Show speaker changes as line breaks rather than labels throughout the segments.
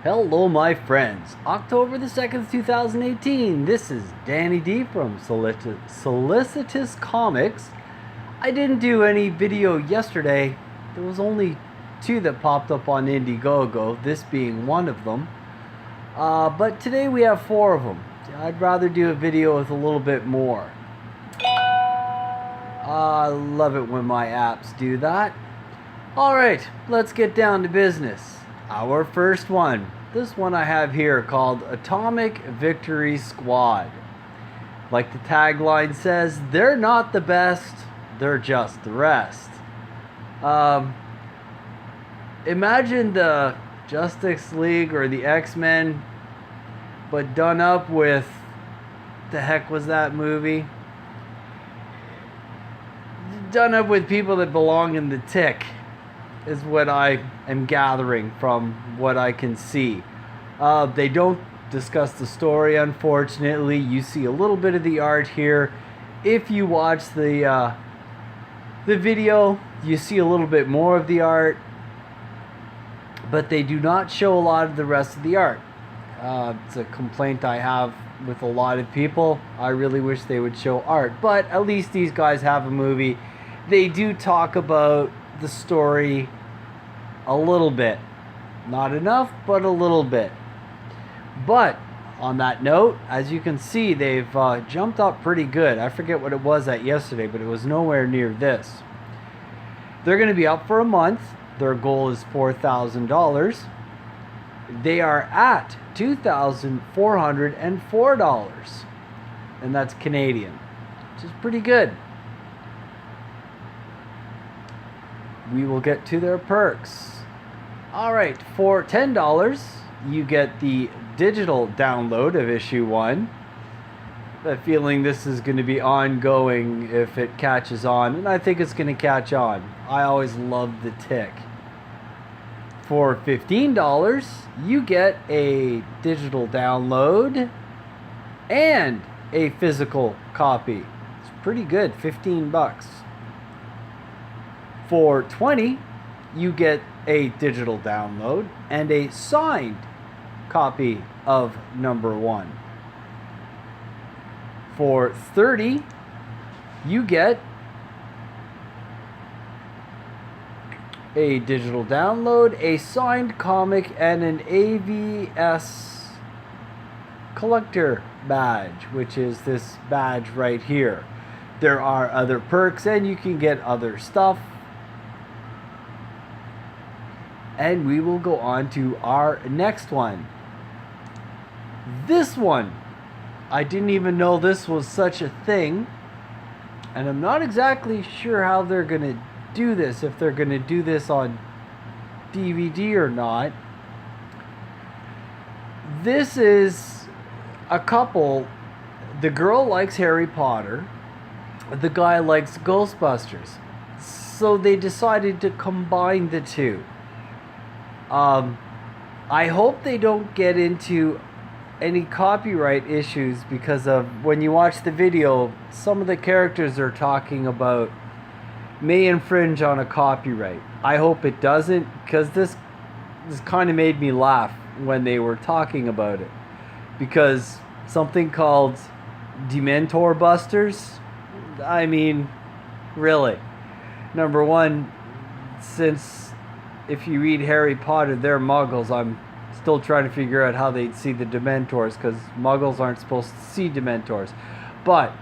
Hello, my friends. October the 2nd, 2018. This is Danny D from Solicitous Comics. I didn't do any video yesterday. There was only 2 that popped up on Indiegogo, this being one of them. But today we have 4 of them. I'd rather do a video with a little bit more. I love it when my apps do that. Alright, let's get down to business. Our first one. This one I have here called Atomic Victory Squad. Like the tagline says, they're not the best, they're just the rest. Imagine the Justice League or the X-Men, but done up with, the heck was that movie? Done up with people that belong in the Tick, is what I am gathering from what I can see. They don't discuss the story, unfortunately. You see a little bit of the art here. If you watch the video, you see a little bit more of the art, but they do not show a lot of the rest of the art. It's a complaint I have with a lot of people. I really wish they would show art, but at least these guys have a movie. They do talk about the story a little bit. Not enough, but a little bit. But on that note, as you can see, they've jumped up pretty good. I forget what it was at yesterday, but it was nowhere near this. They're going to be up for a month. Their goal is $4,000. They are at $2,404, and that's Canadian, which is pretty good. We will get to their perks. Alright, for $10, you get the digital download of issue 1. I have a feeling this is going to be ongoing if it catches on, and I think it's going to catch on. I always loved the Tick. For $15, you get a digital download and a physical copy. It's pretty good, 15 bucks. For $20, you get a digital download and a signed copy of number 1. For $30, you get a digital download, a signed comic, and an AVS collector badge, which is this badge right here. There are other perks and you can get other stuff. And we will go on to our next one. This one, I didn't even know this was such a thing. And I'm not exactly sure how they're going to do this, if they're going to do this on DVD or not. This is a couple. The girl likes Harry Potter. The guy likes Ghostbusters. So they decided to combine the two. I hope they don't get into any copyright issues because of when you watch the video, some of the characters they're talking about may infringe on a copyright. I hope it doesn't, because this kind of made me laugh when they were talking about it. Because something called Dementor Busters, I mean, really. Number one, since if you read Harry Potter, they're muggles. I'm still trying to figure out how they'd see the Dementors, because muggles aren't supposed to see Dementors. But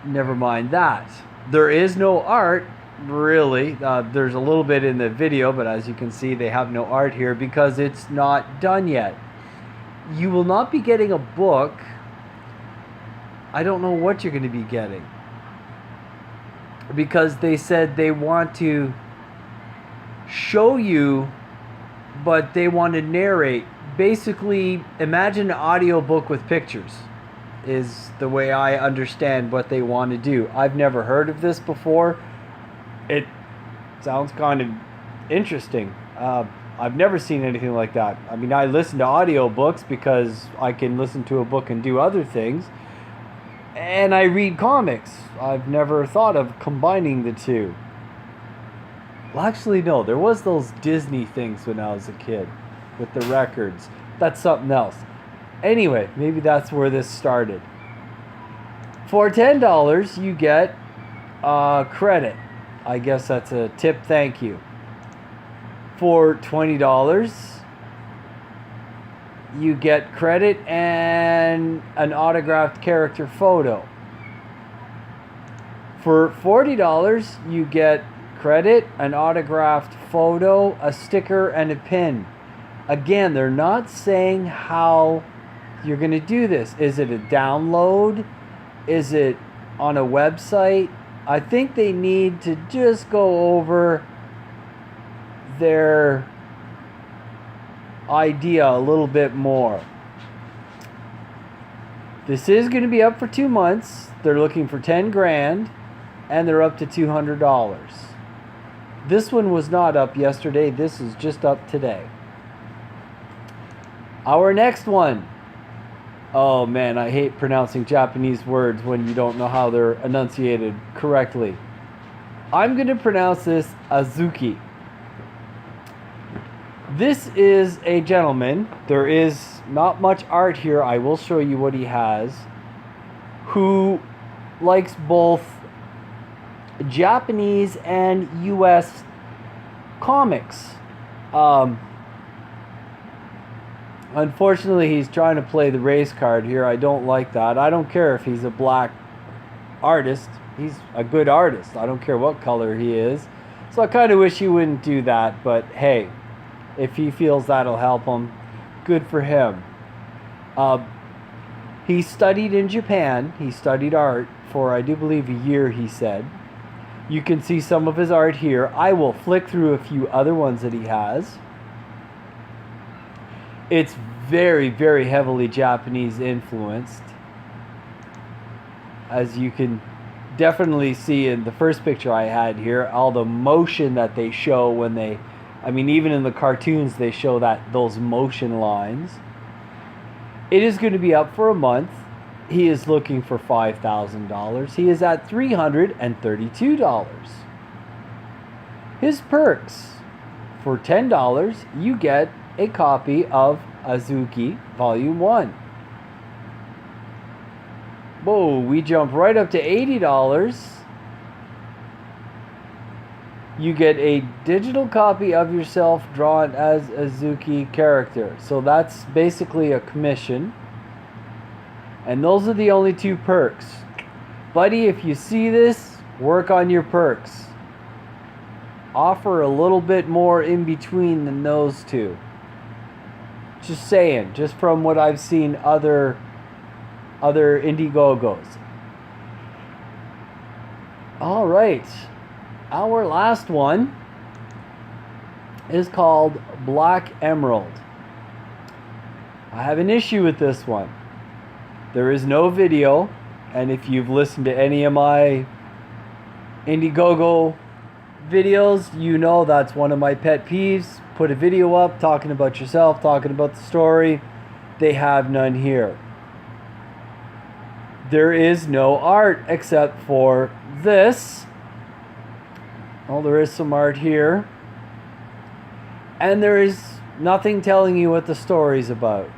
never mind that. There is no art, really. There's a little bit in the video, but as you can see, they have no art here because it's not done yet. You will not be getting a book. I don't know what you're going to be getting, because they said they want to show you, but they want to narrate. Basically, imagine an audiobook with pictures is the way I understand what they want to do. I've never heard of this before. It sounds kind of interesting. I've never seen anything like that. I mean, I listen to audiobooks because I can listen to a book and do other things. And I read comics. I've never thought of combining the two. Well, actually, no. There was those Disney things when I was a kid. with the records. That's something else. Anyway, maybe that's where this started. For $10, you get credit. I guess that's a tip thank you. For $20, you get credit and an autographed character photo. For $40, you get credit, an autographed photo, a sticker, and a pin. Again, they're not saying how you're going to do this. Is it a download? Is it on a website? I think they need to just go over their idea a little bit more. This is going to be up for 2 months. They're looking for 10 grand and they're up to $200. This one was not up yesterday. This is just up today. Our next one. Oh man, I hate pronouncing Japanese words when you don't know how they're enunciated correctly. I'm going to pronounce this Azuki. This is a gentleman. There is not much art here. I will show you what he has. Who likes both Japanese and US comics. Unfortunately, he's trying to play the race card here. I don't like that. I don't care if he's a black artist. He's a good artist. I don't care what color he is. So I kind of wish he wouldn't do that. But hey, if he feels that'll help him, good for him. He studied in Japan. He studied art for, I do believe, a year, he said. You can see some of his art here. I will flick through a few other ones that he has. It's very, very heavily Japanese influenced. As you can definitely see in the first picture I had here, all the motion that they show when they, I mean, even in the cartoons, they show those motion lines. It is going to be up for a month. He is looking for $5,000. He is at $332. His perks. For $10, you get a copy of Azuki Volume 1. Whoa, we jump right up to $80. You get a digital copy of yourself drawn as a Azuki character. So that's basically a commission. And those are the only 2 perks. Buddy, if you see this, work on your perks. Offer a little bit more in between than those 2. Just saying, just from what I've seen other Indiegogos. All right. Our last one is called Black Emerald. I have an issue with this one. There is no video, and if you've listened to any of my Indiegogo videos, you know that's one of my pet peeves. Put a video up talking about yourself, talking about the story. They have none here. There is no art except for this. Oh, there is some art here. And there is nothing telling you what the story's about.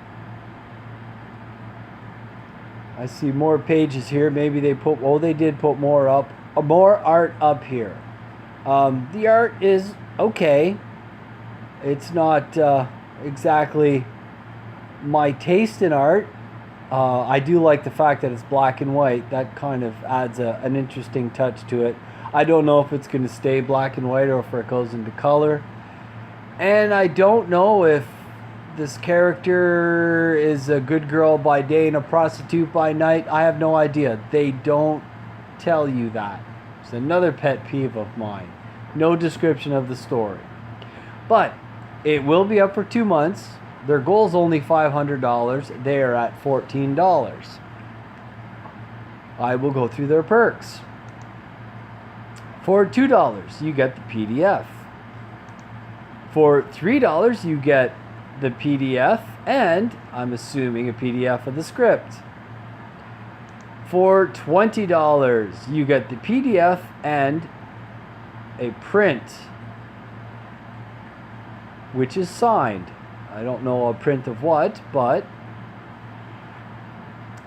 I see more pages here. Maybe they put, oh, they did put more up, more art up here. The art is okay. It's not exactly my taste in art. I do like the fact that it's black and white. That kind of adds an interesting touch to it. I don't know if it's going to stay black and white or if it goes into color. And I don't know if this character is a good girl by day and a prostitute by night. I have no idea. They don't tell you that. It's another pet peeve of mine. No description of the story. But it will be up for 2 months. Their goal is only $500. They are at $14. I will go through their perks. For $2, you get the PDF. For $3, you get the PDF and, I'm assuming, a PDF of the script. For $20, you get the PDF and a print, which is signed. I don't know a print of what, but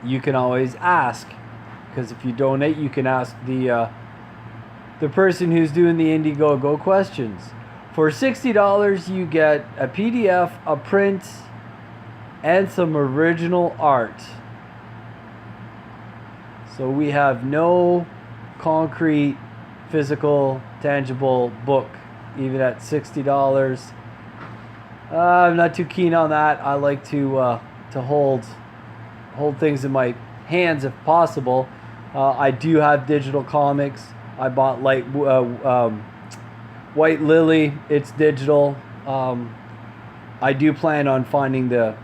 you can always ask. Because if you donate, you can ask the person who's doing the Indiegogo questions. For $60, you get a PDF, a print, and some original art. So we have no concrete, physical, tangible book, even at $60. I'm not too keen on that. I like to hold things in my hands if possible. I do have digital comics. I bought White Lily. It's digital. I do plan on finding the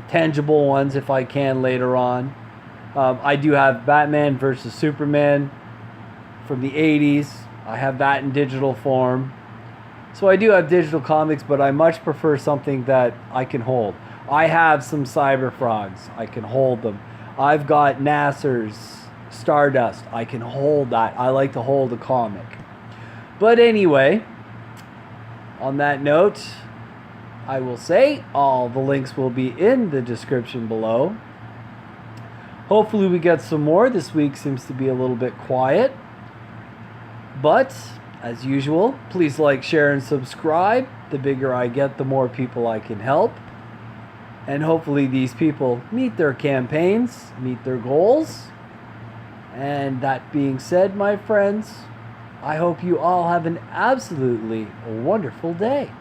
tangible ones if I can later on. I do have Batman versus Superman from the 80s. I have that in digital form. So I do have digital comics, but I much prefer something that I can hold. I have some Cyber Frogs. I can hold them. I've got Nasser's Stardust. I can hold that. I like to hold a comic. But anyway, on that note, I will say all the links will be in the description below. Hopefully we get some more. This week seems to be a little bit quiet. But, as usual, please like, share, and subscribe. The bigger I get, the more people I can help. And hopefully these people meet their campaigns, meet their goals. And that being said, my friends, I hope you all have an absolutely wonderful day.